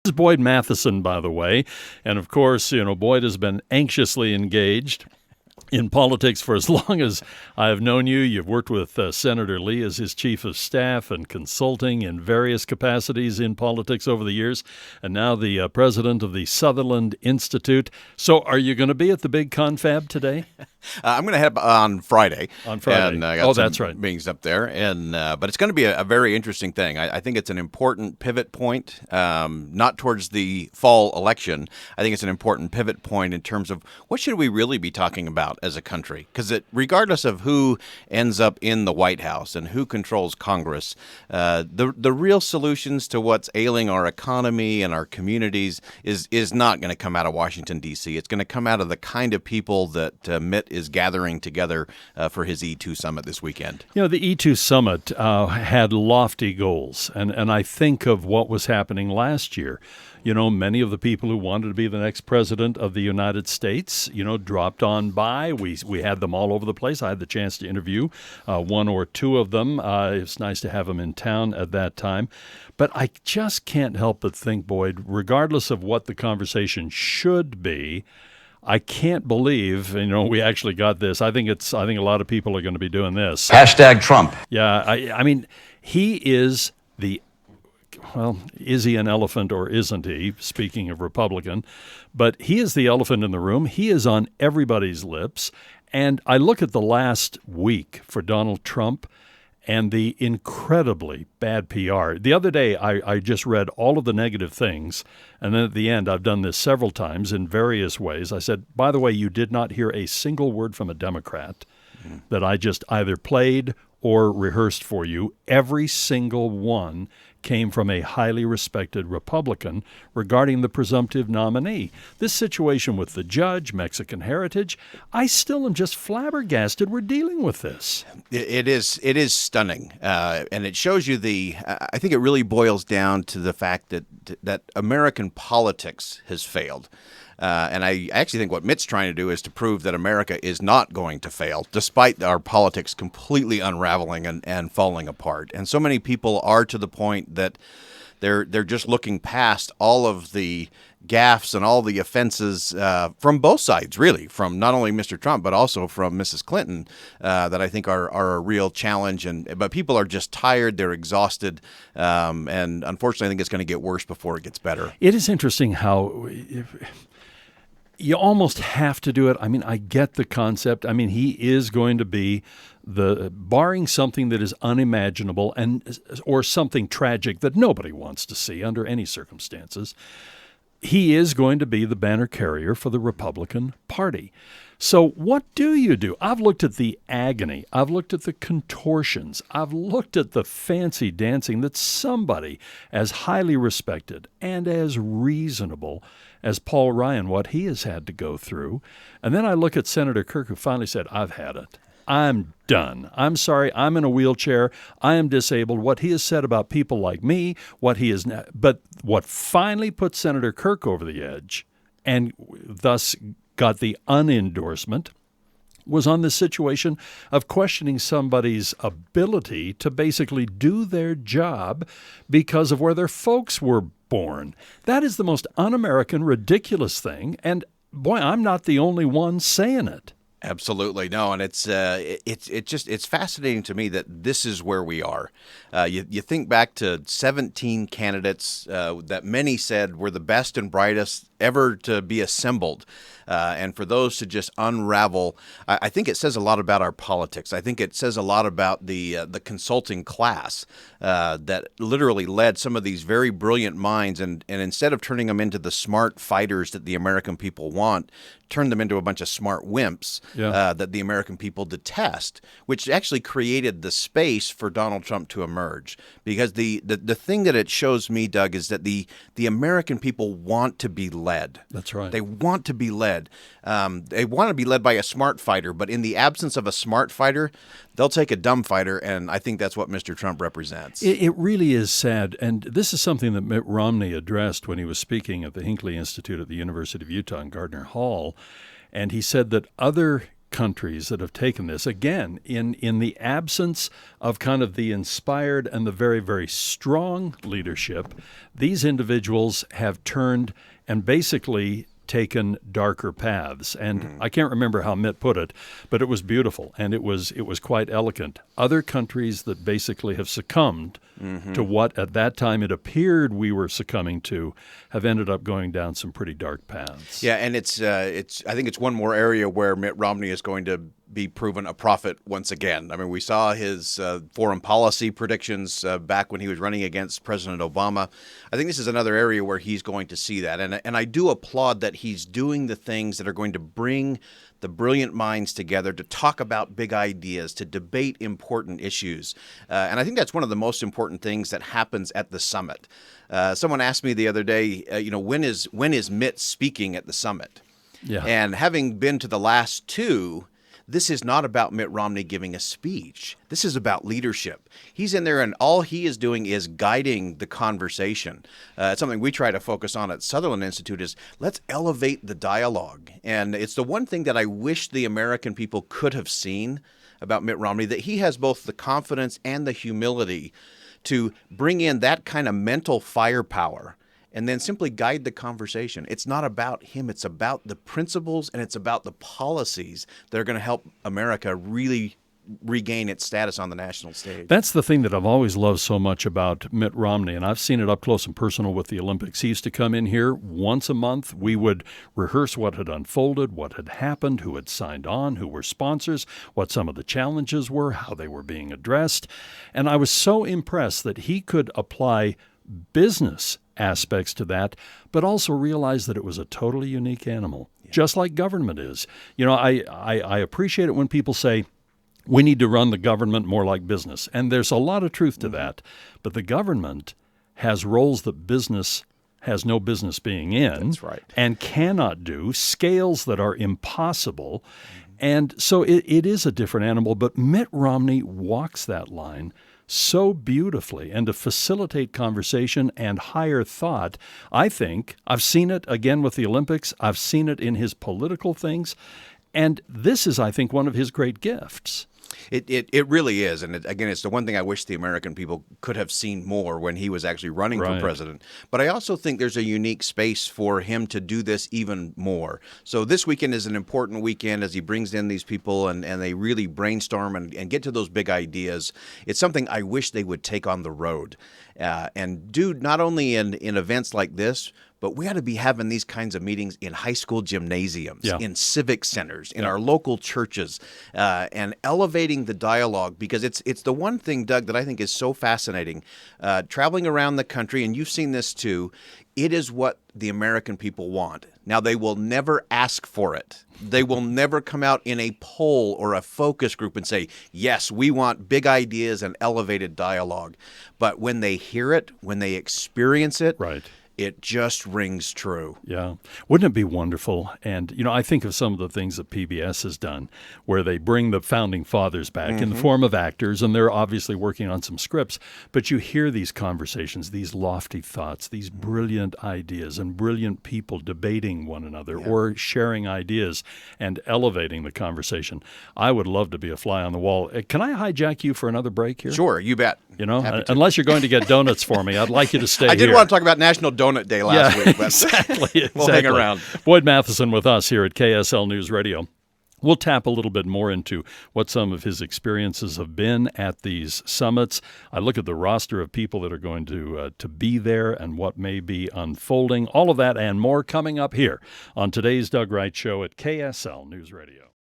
This is Boyd Matheson, by the way. And of course, Boyd has been anxiously engaged in politics for as long as I have known you. You've worked with Senator Lee as his chief of staff and consulting in various capacities in politics over the years, and now the president of the Sutherland Institute. So are you going to be at the big confab today? I'm going to head on Friday. On Friday. And I got that's right. meetings up there. But it's going to be a very interesting thing. I think it's an important pivot point, not towards the fall election. I think it's an important pivot point in terms of what should we really be talking about as a country? Because regardless of who ends up in the White House and who controls Congress, the real solutions to what's ailing our economy and our communities is not going to come out of Washington, D.C. It's going to come out of the kind of people that Mitt is gathering together for his E2 summit this weekend. The E2 summit had lofty goals, and I think of what was happening last year. Many of the people who wanted to be the next president of the United States, dropped on by. We had them all over the place. I had the chance to interview one or two of them. It's nice to have them in town at that time. But I just can't help but think, Boyd, regardless of what the conversation should be, I can't believe, we actually got this. I think a lot of people are going to be doing this. Hashtag Trump. Yeah, I mean, he is is he an elephant or isn't he? Speaking of Republican, but he is the elephant in the room. He is on everybody's lips. And I look at the last week for Donald Trump and the incredibly bad PR. The other day, I just read all of the negative things, and then at the end, I've done this several times in various ways. I said, by the way, you did not hear a single word from a Democrat that I just either played or rehearsed for you. Every single one came from a highly respected Republican regarding the presumptive nominee. This situation with the judge, Mexican heritage, I still am just flabbergasted we're dealing with this. It is stunning, and it shows you I think it really boils down to the fact that American politics has failed. And I actually think what Mitt's trying to do is to prove that America is not going to fail, despite our politics completely unraveling and falling apart. And so many people are to the point that they're just looking past all of the gaffes and all the offenses from both sides, really, from not only Mr. Trump, but also from Mrs. Clinton, that I think are a real challenge. But people are just tired. They're exhausted. And unfortunately, I think it's going to get worse before it gets better. It is interesting how you almost have to do it. I mean, I get the concept. I mean, he is going to be barring something that is unimaginable or something tragic that nobody wants to see under any circumstances, he is going to be the banner carrier for the Republican Party. So what do you do? I've looked at the agony. I've looked at the contortions. I've looked at the fancy dancing that somebody as highly respected and as reasonable as Paul Ryan, what he has had to go through. And then I look at Senator Kirk, who finally said, I've had it. I'm done. I'm sorry. I'm in a wheelchair. I am disabled. What he has said about people like me, but what finally put Senator Kirk over the edge and thus got the unendorsement was on the situation of questioning somebody's ability to basically do their job because of where their folks were born. That is the most un-American, ridiculous thing. And boy, I'm not the only one saying it. Absolutely. No, and it's fascinating to me that this is where we are. You think back to 17 candidates that many said were the best and brightest ever to be assembled. And for those to just unravel, I think it says a lot about our politics. I think it says a lot about the consulting class that literally led some of these very brilliant minds, and instead of turning them into the smart fighters that the American people want, turned them into a bunch of smart wimps that the American people detest, which actually created the space for Donald Trump to emerge. Because the thing that it shows me, Doug, is that the American people want to be led. That's right. They want to be led. They want to be led by a smart fighter, but in the absence of a smart fighter, they'll take a dumb fighter, and I think that's what Mr. Trump represents. It really is sad, and this is something that Mitt Romney addressed when he was speaking at the Hinckley Institute at the University of Utah in Gardner Hall, and he said that other countries that have taken this, again, in the absence of kind of the inspired and the very, very strong leadership, these individuals have turned and basically taken darker paths. And I can't remember how Mitt put it, but it was beautiful, and it was quite elegant. Other countries that basically have succumbed to what at that time it appeared we were succumbing to have ended up going down some pretty dark paths. Yeah, and it's I think it's one more area where Mitt Romney is going to be proven a prophet once again. I mean, we saw his foreign policy predictions back when he was running against President Obama. I think this is another area where he's going to see that. And I do applaud that he's doing the things that are going to bring the brilliant minds together to talk about big ideas, to debate important issues. And I think that's one of the most important things that happens at the summit. Someone asked me the other day, when is Mitt speaking at the summit? Yeah. And having been to the last two, this is not about Mitt Romney giving a speech. This is about leadership. He's in there, and all he is doing is guiding the conversation. It's something we try to focus on at Sutherland Institute is let's elevate the dialogue. And it's the one thing that I wish the American people could have seen about Mitt Romney, that he has both the confidence and the humility to bring in that kind of mental firepower and then simply guide the conversation. It's not about him. It's about the principles, and it's about the policies that are going to help America really regain its status on the national stage. That's the thing that I've always loved so much about Mitt Romney, and I've seen it up close and personal with the Olympics. He used to come in here once a month. We would rehearse what had unfolded, what had happened, who had signed on, who were sponsors, what some of the challenges were, how they were being addressed. And I was so impressed that he could apply business aspects to that, but also realize that it was a totally unique animal, just like government is. I appreciate it when people say, we need to run the government more like business. And there's a lot of truth to that. But the government has roles that business has no business being in. That's right. And cannot do, scales that are impossible. And so it is a different animal. But Mitt Romney walks that line so beautifully, and to facilitate conversation and higher thought. I think I've seen it again with the Olympics. I've seen it in his political things. And this is, I think, one of his great gifts. It really is. And again, it's the one thing I wish the American people could have seen more when he was actually running for president. But I also think there's a unique space for him to do this even more. So this weekend is an important weekend as he brings in these people and they really brainstorm and get to those big ideas. It's something I wish they would take on the road and do not only in events like this, but we ought to be having these kinds of meetings in high school gymnasiums, in civic centers, in our local churches, and elevating the dialogue, because it's the one thing, Doug, that I think is so fascinating. Traveling around the country, and you've seen this too, it is what the American people want. Now, they will never ask for it. They will never come out in a poll or a focus group and say, yes, we want big ideas and elevated dialogue. But when they hear it, when they experience it, it just rings true. Yeah. Wouldn't it be wonderful? And, I think of some of the things that PBS has done where they bring the founding fathers back in the form of actors, and they're obviously working on some scripts, but you hear these conversations, these lofty thoughts, these brilliant ideas, and brilliant people debating one another or sharing ideas and elevating the conversation. I would love to be a fly on the wall. Can I hijack you for another break here? Sure, you bet. Unless you're going to get donuts for me, I'd like you to stay here. I did want to talk about National Donut Day last week, but exactly. We'll hang around. Boyd Matheson with us here at KSL News Radio. We'll tap a little bit more into what some of his experiences have been at these summits. I look at the roster of people that are going to be there and what may be unfolding. All of that and more coming up here on today's Doug Wright Show at KSL News Radio.